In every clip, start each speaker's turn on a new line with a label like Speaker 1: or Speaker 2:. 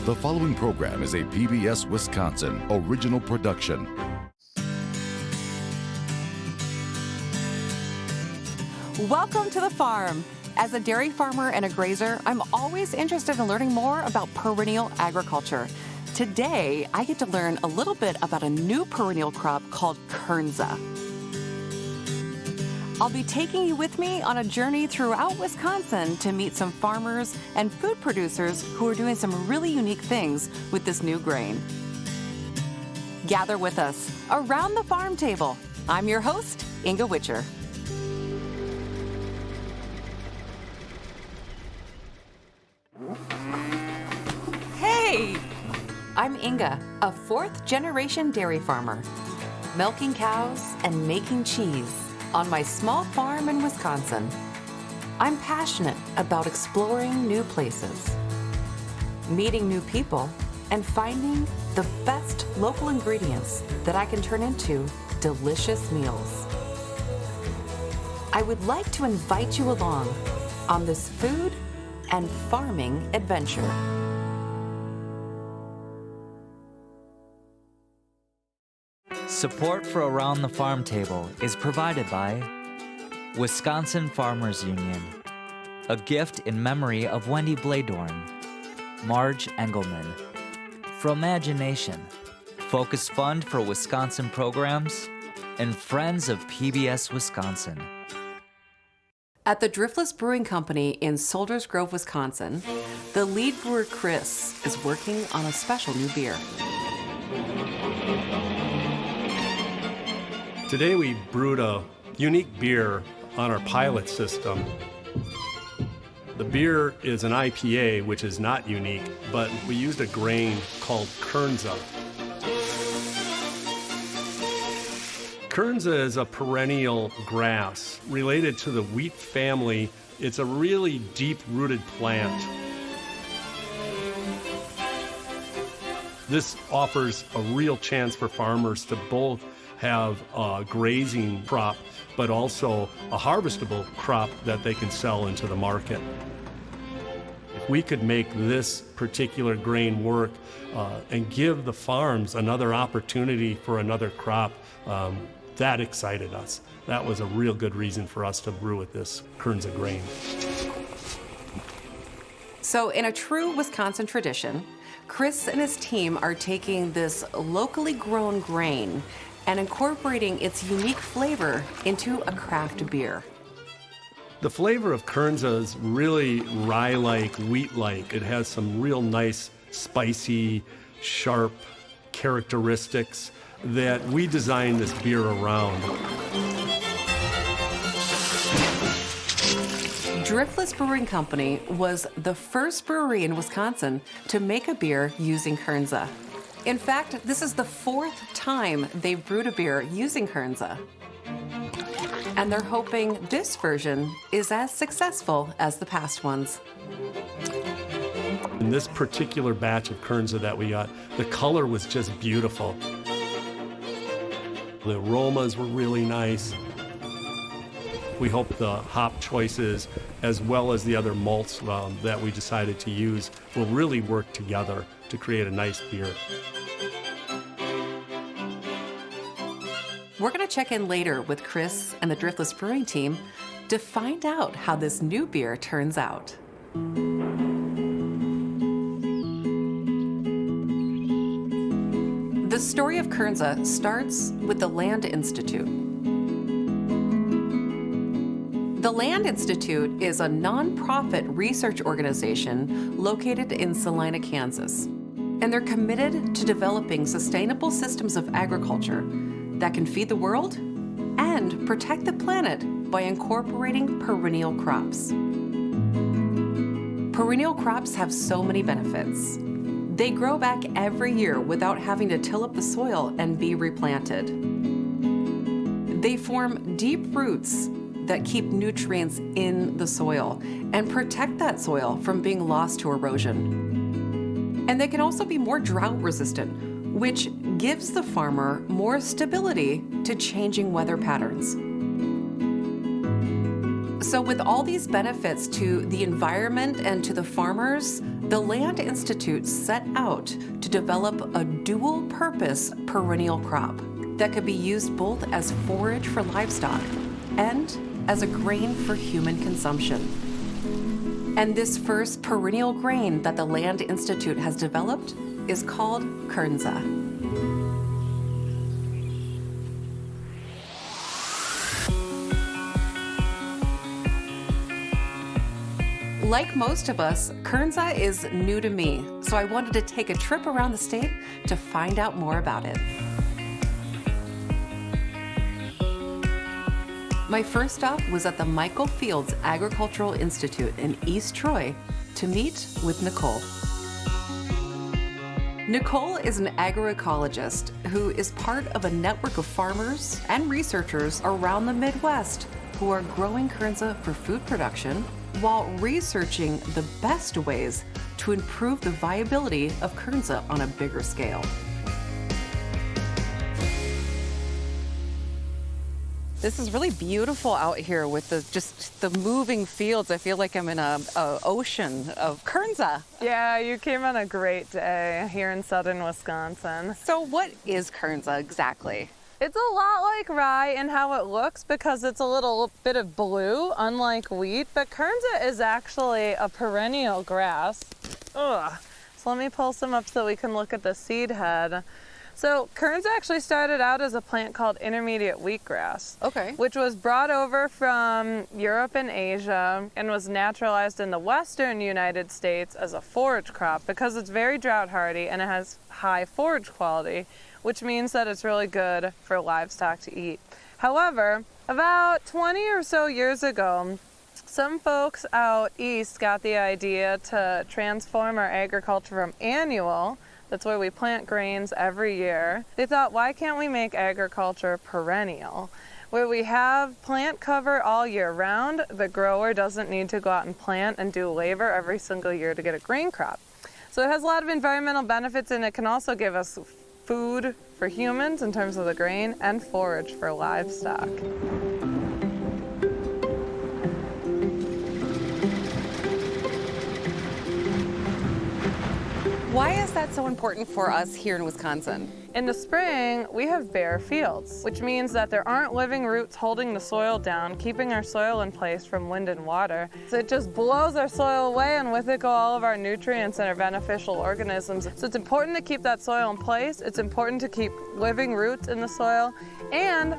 Speaker 1: The following program is a PBS Wisconsin original production.
Speaker 2: Welcome to the farm. As a dairy farmer and a grazer, I'm always interested in learning more about perennial agriculture. Today, I get to learn a little bit about a new perennial crop called Kernza. I'll be taking you with me on a journey throughout Wisconsin to meet some farmers and food producers who are doing some really unique things with this new grain. Gather with us around the farm table. I'm your host, Inga Witcher. Hey! I'm Inga, a fourth-generation dairy farmer, milking cows and making cheese on my small farm in Wisconsin. I'm passionate about exploring new places, meeting new people, and finding the best local ingredients that I can turn into delicious meals. I would like to invite you along on this food and farming adventure.
Speaker 3: Support for Around the Farm Table is provided by Wisconsin Farmers Union, a gift in memory of Wendy Bladorn, Marge Engelman, Fromagination, Focus Fund for Wisconsin Programs, and Friends of PBS Wisconsin.
Speaker 2: At the Driftless Brewing Company in Solders Grove, Wisconsin, the lead brewer Chris is working on a special new beer.
Speaker 4: Today we brewed a unique beer on our pilot system. The beer is an IPA, which is not unique, but we used a grain called Kernza. Kernza is a perennial grass related to the wheat family. It's a really deep-rooted plant. This offers a real chance for farmers to both have a grazing crop, but also a harvestable crop that they can sell into the market. If we could make this particular grain work and give the farms another opportunity for another crop, that excited us. That was a real good reason for us to brew with this Kernza grain.
Speaker 2: So in a true Wisconsin tradition, Chris and his team are taking this locally grown grain and incorporating its unique flavor into a craft beer.
Speaker 4: The flavor of Kernza is really rye-like, wheat-like. It has some real nice, spicy, sharp characteristics that we designed this beer around.
Speaker 2: Driftless Brewing Company was the first brewery in Wisconsin to make a beer using Kernza. In fact, this is the fourth time they've brewed a beer using Kernza. And they're hoping this version is as successful as the past ones.
Speaker 4: In this particular batch of Kernza that we got, the color was just beautiful. The aromas were really nice. We hope the hop choices, as well as the other malts that we decided to use, will really work together to create a nice beer.
Speaker 2: We're going to check in later with Chris and the Driftless Brewing team to find out how this new beer turns out. The story of Kernza starts with the Land Institute. The Land Institute is a nonprofit research organization located in Salina, Kansas, and they're committed to developing sustainable systems of agriculture that can feed the world and protect the planet by incorporating perennial crops. Perennial crops have so many benefits. They grow back every year without having to till up the soil and be replanted. They form deep roots that keep nutrients in the soil and protect that soil from being lost to erosion. And they can also be more drought resistant, which gives the farmer more stability to changing weather patterns. So with all these benefits to the environment and to the farmers, The Land Institute set out to develop a dual-purpose perennial crop that could be used both as forage for livestock and as a grain for human consumption. And this first perennial grain that the Land Institute has developed is called kernza. Like most of us, kernza is new to me, so I wanted to take a trip around the state to find out more about it. My first stop was at the Michael Fields Agricultural Institute in East Troy to meet with Nicole. Nicole is an agroecologist who is part of a network of farmers and researchers around the Midwest who are growing kernza for food production while researching the best ways to improve the viability of kernza on a bigger scale. This is really beautiful out here with the moving fields. I feel like I'm in a ocean of kernza.
Speaker 5: Yeah, you came on a great day here in southern Wisconsin.
Speaker 2: So what is kernza exactly?
Speaker 5: It's a lot like rye in how it looks because it's a little bit of blue, unlike wheat, but kernza is actually a perennial grass. Ugh. So let me pull some up so we can look at the seed head. So kernza actually started out as a plant called intermediate wheatgrass,
Speaker 2: Okay.
Speaker 5: which was brought over from Europe and Asia and was naturalized in the western United States as a forage crop because it's very drought hardy and it has high forage quality, which means that it's really good for livestock to eat. However, about 20 or so years ago, some folks out east got the idea to transform our agriculture from annual, that's where we plant grains every year. They thought, why can't we make agriculture perennial? Where we have plant cover all year round, the grower doesn't need to go out and plant and do labor every single year to get a grain crop. So it has a lot of environmental benefits, and it can also give us food for humans in terms of the grain and forage for livestock.
Speaker 2: Why is that so important for us here in Wisconsin?
Speaker 5: In the spring, we have bare fields, which means that there aren't living roots holding the soil down, keeping our soil in place from wind and water. So it just blows our soil away, and with it go all of our nutrients and our beneficial organisms. So it's important to keep that soil in place. It's important to keep living roots in the soil. And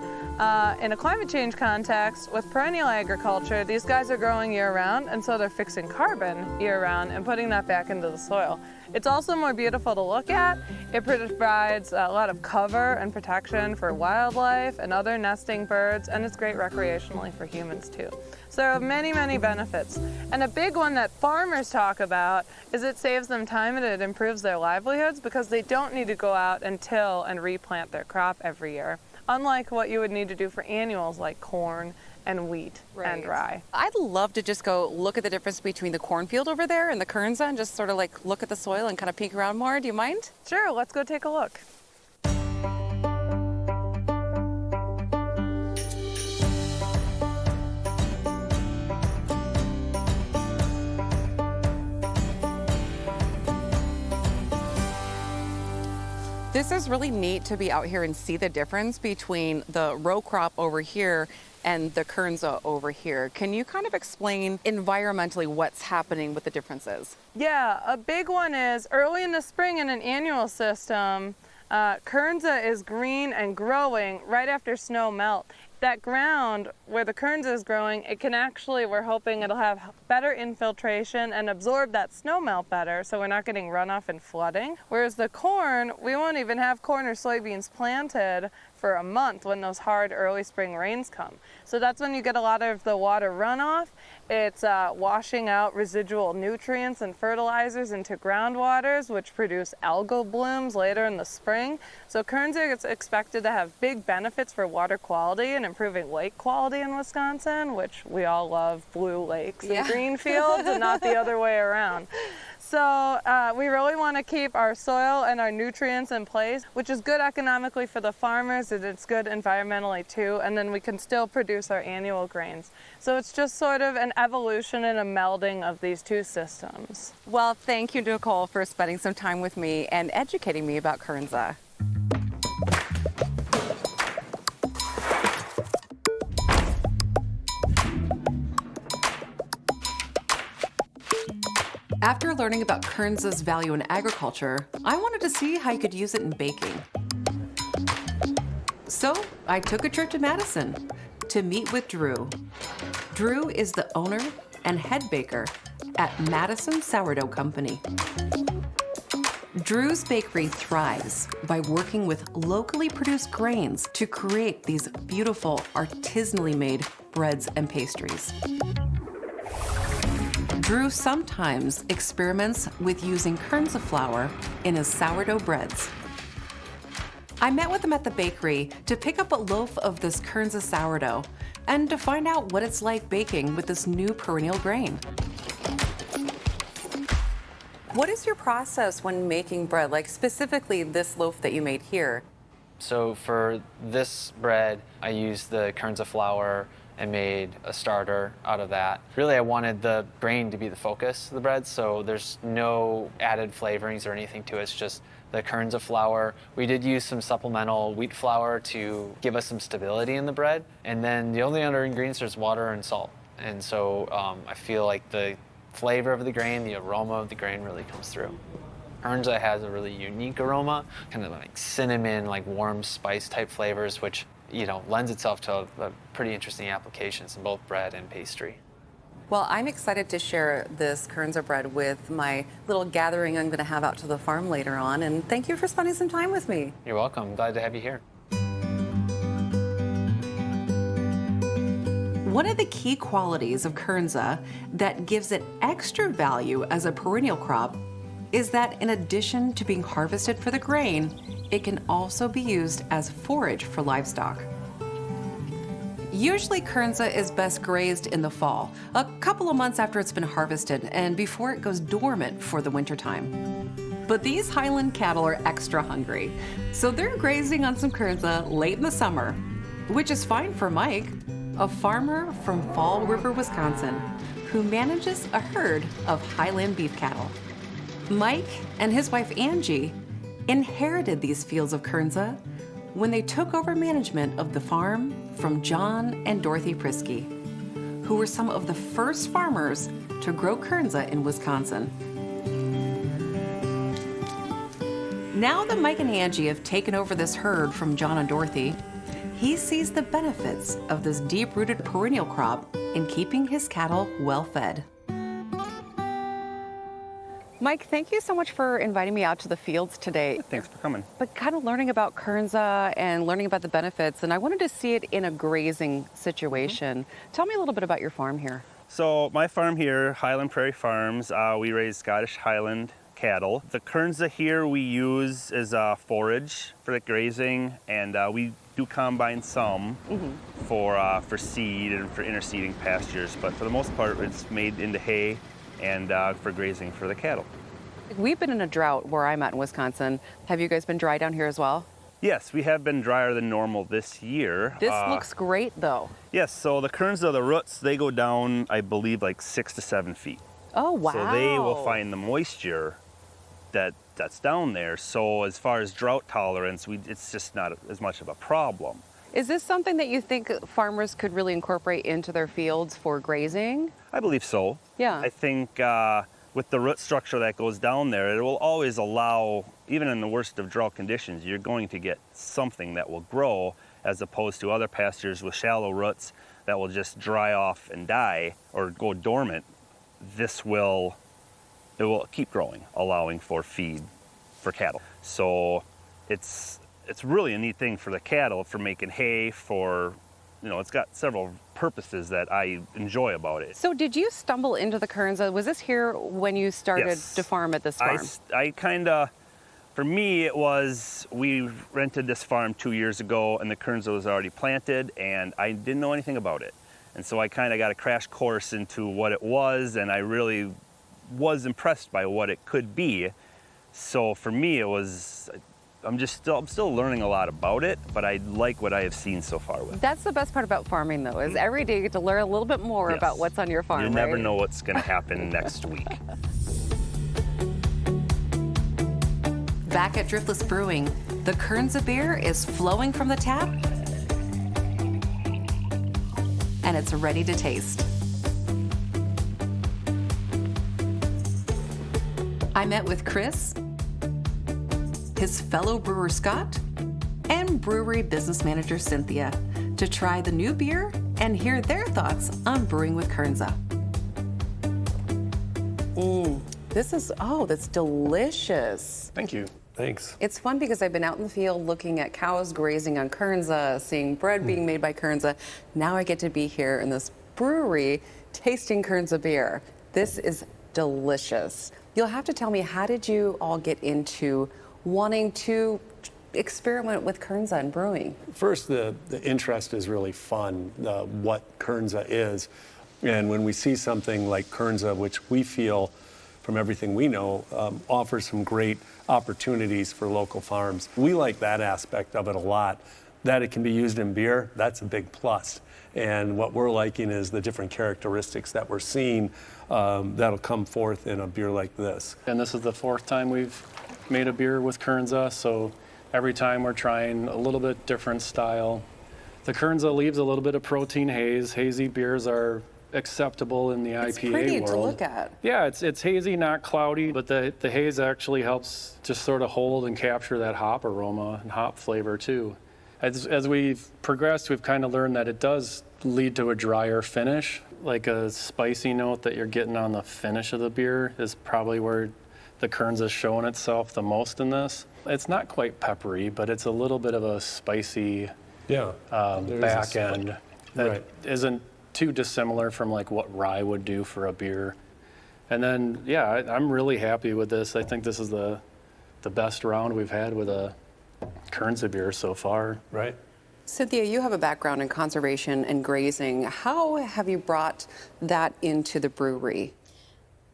Speaker 5: in a climate change context, with perennial agriculture, these guys are growing year-round, and so they're fixing carbon year-round and putting that back into the soil. It's also more beautiful to look at. It provides a lot of cover and protection for wildlife and other nesting birds, and it's great recreationally for humans too. So there are many, many benefits. And a big one that farmers talk about is it saves them time and it improves their livelihoods because they don't need to go out and till and replant their crop every year, unlike what you would need to do for annuals like corn and wheat and rye.
Speaker 2: I'd love to just go look at the difference between the cornfield over there and the kernza and just sort of like look at the soil and kind of peek around more. Do you mind?
Speaker 5: Sure, let's go take a look.
Speaker 2: This is really neat to be out here and see the difference between the row crop over here and the kernza over here. Can you kind of explain environmentally what's happening with the differences?
Speaker 5: Yeah, a big one is early in the spring in an annual system, kernza is green and growing right after snow melt. That ground where the kernza is growing, it can actually, we're hoping it'll have better infiltration and absorb that snow melt better, so we're not getting runoff and flooding. Whereas the corn, we won't even have corn or soybeans planted for a month when those hard early spring rains come. So that's when you get a lot of the water runoff. It's washing out residual nutrients and fertilizers into groundwaters, which produce algal blooms later in the spring. So kernza is expected to have big benefits for water quality and improving lake quality in Wisconsin, which we all love blue lakes and green fields and not the other way around. So we really want to keep our soil and our nutrients in place, which is good economically for the farmers, and it's good environmentally too, and then we can still produce our annual grains. So it's just sort of an evolution and a melding of these two systems.
Speaker 2: Well, thank you, Nicole, for spending some time with me and educating me about Kernza. After learning about Kernza's value in agriculture, I wanted to see how you could use it in baking. So I took a trip to Madison to meet with Drew. Drew is the owner and head baker at Madison Sourdough Company. Drew's bakery thrives by working with locally produced grains to create these beautiful, artisanally made breads and pastries. Drew sometimes experiments with using Kernza flour in his sourdough breads. I met with him at the bakery to pick up a loaf of this Kernza sourdough and to find out what it's like baking with this new perennial grain. What is your process when making bread, like specifically this loaf that you made here?
Speaker 6: So for this bread, I used the Kernza flour and made a starter out of that. Really, I wanted the grain to be the focus of the bread, so there's no added flavorings or anything to it. It's just the Kernza flour. We did use some supplemental wheat flour to give us some stability in the bread, and then the only other ingredients is water and salt. And so I feel like the flavor of the grain, the aroma of the grain really comes through. Kernza has a really unique aroma, kind of like cinnamon, like warm spice type flavors, which lends itself to a pretty interesting applications in both bread and pastry.
Speaker 2: Well, I'm excited to share this Kernza bread with my little gathering I'm going to have out to the farm later on, and thank you for spending some time with me.
Speaker 6: You're welcome. I'm glad to have you here.
Speaker 2: One of the key qualities of Kernza that gives it extra value as a perennial crop is that in addition to being harvested for the grain, it can also be used as forage for livestock. Usually Kernza is best grazed in the fall, a couple of months after it's been harvested and before it goes dormant for the wintertime. But these Highland cattle are extra hungry, so they're grazing on some Kernza late in the summer, which is fine for Mike, a farmer from Fall River, Wisconsin, who manages a herd of Highland beef cattle. Mike and his wife Angie inherited these fields of Kernza when they took over management of the farm from John and Dorothy Prisky, who were some of the first farmers to grow Kernza in Wisconsin. Now that Mike and Angie have taken over this herd from John and Dorothy, he sees the benefits of this deep-rooted perennial crop in keeping his cattle well-fed. Mike, thank you so much for inviting me out to the fields today.
Speaker 7: Thanks for coming.
Speaker 2: But kind of learning about Kernza and learning about the benefits, and I wanted to see it in a grazing situation. Tell me a little bit about your farm here.
Speaker 7: So my farm here, Highland Prairie Farms, we raise Scottish Highland cattle. The Kernza here we use as forage for the grazing, and we do combine some for seed and for interseeding pastures, but for the most part it's made into hay and for grazing for the cattle.
Speaker 2: We've been in a drought where I'm at in Wisconsin. Have you guys been dry down here as well?
Speaker 7: Yes, we have been drier than normal this year.
Speaker 2: This looks great though.
Speaker 7: Yes, so the Kernza, the roots, they go down, I believe, like 6 to 7 feet.
Speaker 2: Oh, wow.
Speaker 7: So they will find the moisture that's down there. So as far as drought tolerance, it's just not as much of a problem.
Speaker 2: Is this something that you think farmers could really incorporate into their fields for grazing?
Speaker 7: I believe so.
Speaker 2: Yeah.
Speaker 7: I think with the root structure that goes down there, it will always allow, even in the worst of drought conditions, you're going to get something that will grow, as opposed to other pastures with shallow roots that will just dry off and die or go dormant. It will keep growing, allowing for feed for cattle. So it's really a neat thing for the cattle, for making hay, it's got several purposes that I enjoy about it.
Speaker 2: So did you stumble into the Kernza? Was this here when you started to farm at this farm?
Speaker 7: For me, it was, we rented this farm 2 years ago and the Kernza was already planted and I didn't know anything about it. And so I kind of got a crash course into what it was, and I really was impressed by what it could be. So for me, I'm still learning a lot about it, but I like what I have seen so far with it.
Speaker 8: That's the best part about farming, though, is every day you get to learn a little bit more
Speaker 7: Yes.
Speaker 8: about what's on your farm.
Speaker 7: You never
Speaker 8: right?
Speaker 7: know what's going to happen next week.
Speaker 2: Back at Driftless Brewing, the Kernza beer is flowing from the tap, and it's ready to taste. I met with Chris, his fellow brewer Scott, and brewery business manager Cynthia to try the new beer and hear their thoughts on brewing with Kernza.
Speaker 8: That's delicious.
Speaker 4: Thank you. Thanks.
Speaker 8: It's fun because I've been out in the field looking at cows grazing on Kernza, seeing bread being made by Kernza. Now I get to be here in this brewery tasting Kernza beer. This is delicious. You'll have to tell me, how did you all get into wanting to experiment with Kernza and brewing?
Speaker 4: First, the interest is really fun, what Kernza is. And when we see something like Kernza, which we feel, from everything we know, offers some great opportunities for local farms. We like that aspect of it a lot. That it can be used in beer, that's a big plus. And what we're liking is the different characteristics that we're seeing that'll come forth in a beer like this.
Speaker 9: And this is the 4th time we've made a beer with Kernza, so every time we're trying a little bit different style. The Kernza leaves a little bit of protein haze. Hazy beers are acceptable in the IPA world.
Speaker 8: It's pretty to look at.
Speaker 9: Yeah, it's hazy, not cloudy, but the haze actually helps just sort of hold and capture that hop aroma and hop flavor too. As we've progressed, we've kind of learned that it does lead to a drier finish. Like a spicy note that you're getting on the finish of the beer is probably where the Kernza is showing itself the most in this. It's not quite peppery, but it's a little bit of a spicy back end that isn't too dissimilar from like what rye would do for a beer. And then, I'm really happy with this. I think this is the best round we've had with a Kernza beer so far.
Speaker 4: Right.
Speaker 8: Cynthia, you have a background in conservation and grazing. How have you brought that into the brewery?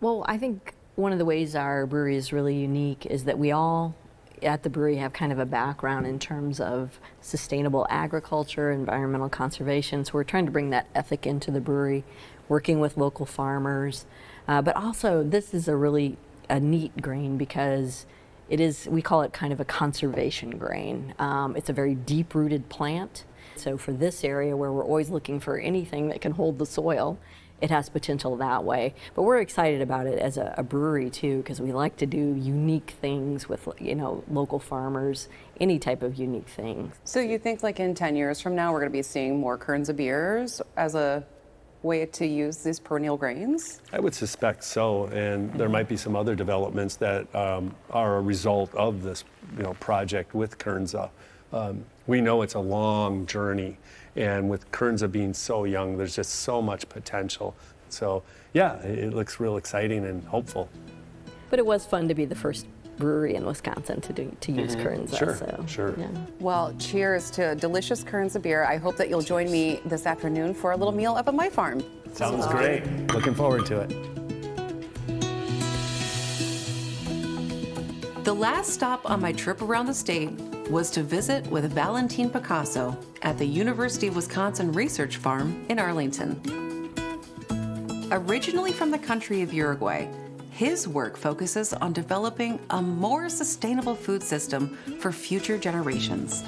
Speaker 10: Well, I think one of the ways our brewery is really unique is that we all at the brewery have kind of a background in terms of sustainable agriculture, environmental conservation. So we're trying to bring that ethic into the brewery, working with local farmers. But also, this is a neat grain because we call it kind of a conservation grain. It's a very deep-rooted plant. So for this area where we're always looking for anything that can hold the soil, it has potential that way. But we're excited about it as a brewery too, because we like to do unique things with local farmers, any type of unique thing.
Speaker 8: So you think like in 10 years from now, we're going to be seeing more Kernza beers as a way to use these perennial grains?
Speaker 4: I would suspect so, and there might be some other developments that are a result of this project with Kernza. We know it's a long journey, and with Kernza being so young, there's just so much potential. So yeah, it looks real exciting and hopeful.
Speaker 10: But it was fun to be the first brewery in Wisconsin to use Kernza.
Speaker 4: Sure.
Speaker 10: Yeah.
Speaker 8: Well, cheers to a delicious Kernza beer. I hope that you'll join me this afternoon for a little meal up at my farm.
Speaker 4: Sounds great. Looking forward to it.
Speaker 2: The last stop on my trip around the state was to visit with Valentin Picasso at the University of Wisconsin Research Farm in Arlington. Originally from the country of Uruguay, his work focuses on developing a more sustainable food system for future generations.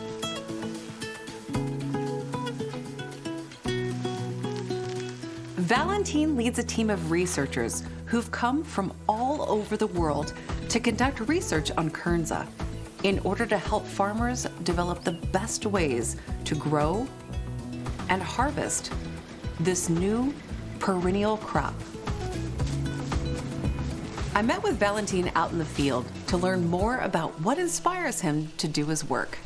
Speaker 2: Valentin leads a team of researchers who've come from all over the world to conduct research on Kernza in order to help farmers develop the best ways to grow and harvest this new perennial crop. I met with Valentin out in the field to learn more about what inspires him to do his work.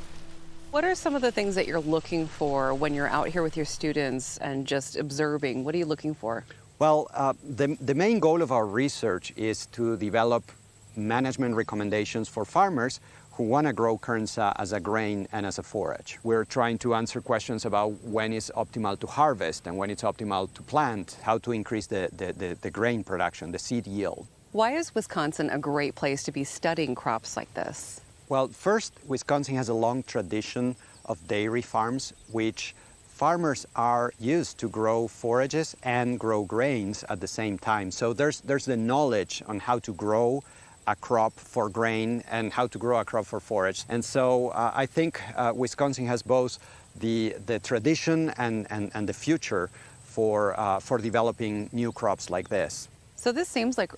Speaker 8: What are some of the things that you're looking for when you're out here with your students and just observing? What are you looking for?
Speaker 11: Well, the main goal of our research is to develop management recommendations for farmers who want to grow Kernza as a grain and as a forage. We're trying to answer questions about when it's optimal to harvest and when it's optimal to plant, how to increase the grain production, the seed yield.
Speaker 8: Why is Wisconsin a great place to be studying crops like this?
Speaker 11: Well, first, Wisconsin has a long tradition of dairy farms, which farmers are used to grow forages and grow grains at the same time. So there's the knowledge on how to grow a crop for grain and how to grow a crop for forage. And so I think Wisconsin has both the tradition and the future for developing new crops like this.
Speaker 8: So this seems like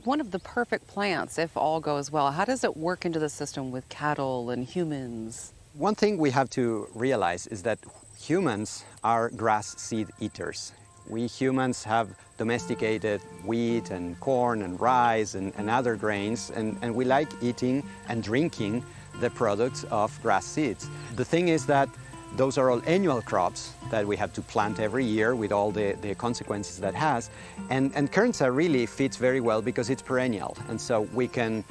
Speaker 8: one of the perfect plants if all goes well. How does it work into the system with cattle and humans?
Speaker 11: One thing we have to realize is that humans are grass seed eaters. We humans have domesticated wheat and corn and rice and other grains, and we like eating and drinking the products of grass seeds. The thing is that those are all annual crops that we have to plant every year with all the consequences that has. And Kernza really fits very well because it's perennial. And so we can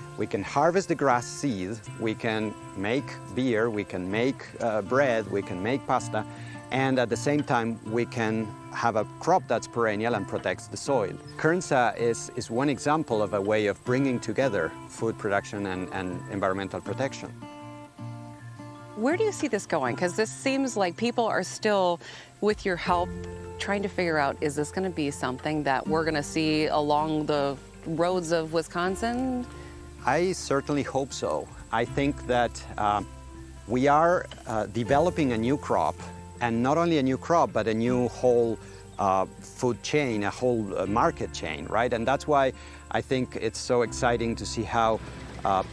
Speaker 11: harvest the grass seed, we can make beer, we can make bread, we can make pasta, and at the same time we can have a crop that's perennial and protects the soil. Kernza is one example of a way of bringing together food production and environmental protection.
Speaker 8: Where do you see this going? Because this seems like people are still, with your help, trying to figure out, is this going to be something that we're going to see along the roads of Wisconsin?
Speaker 11: I certainly hope so. I think that we are developing a new crop, and not only a new crop, but a new whole food chain, a whole market chain, right? And that's why I think it's so exciting to see how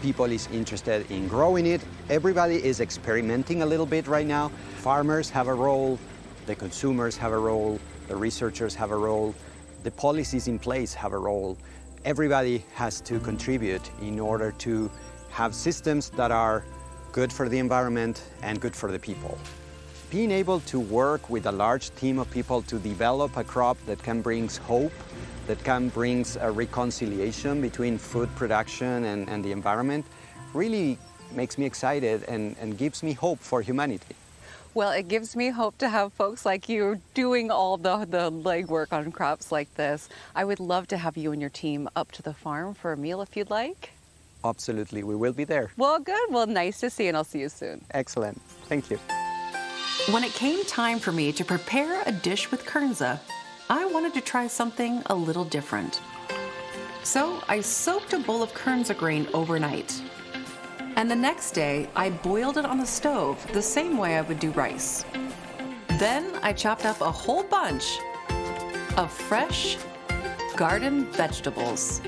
Speaker 11: people is interested in growing it. Everybody is experimenting a little bit right now. Farmers have a role, the consumers have a role, the researchers have a role, the policies in place have a role. Everybody has to contribute in order to have systems that are good for the environment and good for the people. Being able to work with a large team of people to develop a crop that can bring hope, that can bring a reconciliation between food production and the environment, really makes me excited and gives me hope for humanity.
Speaker 8: Well, it gives me hope to have folks like you doing all the legwork on crops like this. I would love to have you and your team up to the farm for a meal if you'd like.
Speaker 11: Absolutely, we will be there.
Speaker 8: Well, good. Well, nice to see you, and I'll see you soon.
Speaker 11: Excellent. Thank you.
Speaker 2: When it came time for me to prepare a dish with Kernza, I wanted to try something a little different. So I soaked a bowl of Kernza grain overnight. And the next day, I boiled it on the stove the same way I would do rice. Then I chopped up a whole bunch of fresh garden vegetables.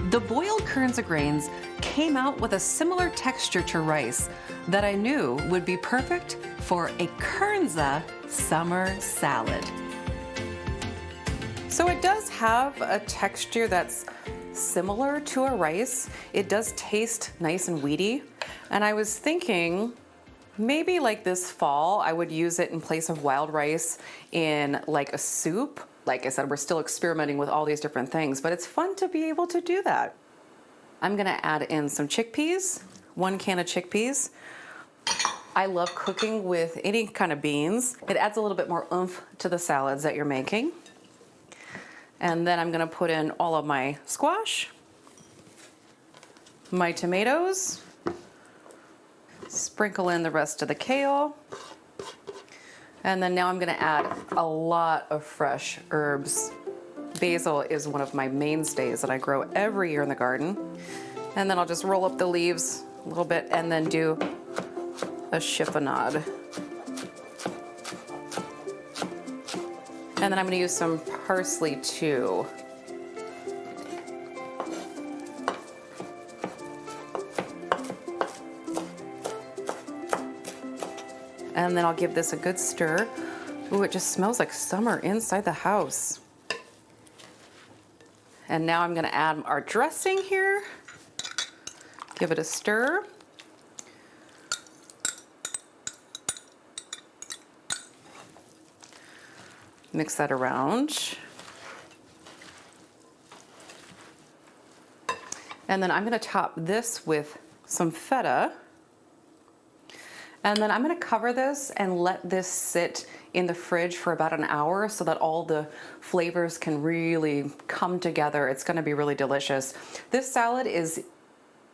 Speaker 2: The boiled Kernza grains came out with a similar texture to rice that I knew would be perfect for a Kernza summer salad. So it does have a texture that's similar to a rice. It does taste nice and weedy. And I was thinking maybe like this fall, I would use it in place of wild rice in like a soup. Like I said, we're still experimenting with all these different things, but it's fun to be able to do that. I'm gonna add in some chickpeas, 1 can of chickpeas. I love cooking with any kind of beans. It adds a little bit more oomph to the salads that you're making. And then I'm gonna put in all of my squash, my tomatoes, sprinkle in the rest of the kale, and then now I'm gonna add a lot of fresh herbs. Basil is one of my mainstays that I grow every year in the garden. And then I'll just roll up the leaves a little bit and then do a chiffonade. And then I'm gonna use some parsley too. And then I'll give this a good stir. Ooh, it just smells like summer inside the house. And now I'm gonna add our dressing here. Give it a stir. Mix that around. And then I'm gonna top this with some feta.
Speaker 8: And then I'm gonna cover this and let this sit in the fridge for about an hour so that all the flavors can really come together. It's gonna be really delicious. This salad is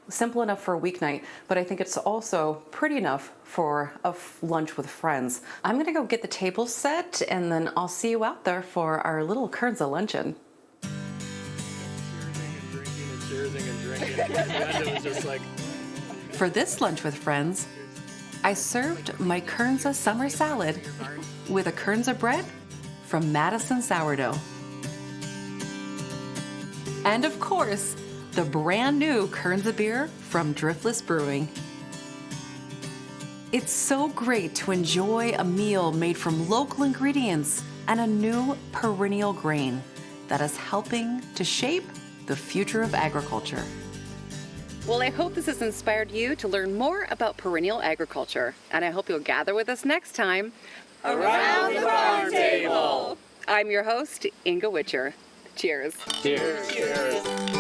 Speaker 8: simple enough for a weeknight, but I think it's also pretty enough for a lunch with friends. I'm gonna go get the table set and then I'll see you out there for our little Kernza luncheon.
Speaker 9: Cheersing and drinking. And it was just like...
Speaker 8: For this lunch with friends, I served my Kernza summer salad with a Kernza bread from Madison Sourdough. And of course, the brand new Kernza beer from Driftless Brewing. It's so great to enjoy a meal made from local ingredients and a new perennial grain that is helping to shape the future of agriculture. Well, I hope this has inspired you to learn more about perennial agriculture, and I hope you'll gather with us next time around the farm table. I'm your host, Inga Witcher. Cheers.
Speaker 9: Cheers.
Speaker 8: Cheers.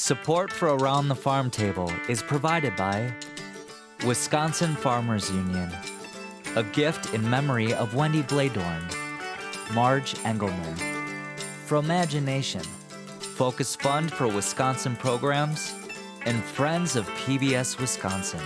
Speaker 3: Support for Around the Farm Table is provided by Wisconsin Farmers Union, a gift in memory of Wendy Bladorn, Marge Engelman. For Imagination, Focus Fund for Wisconsin Programs, and Friends of PBS Wisconsin.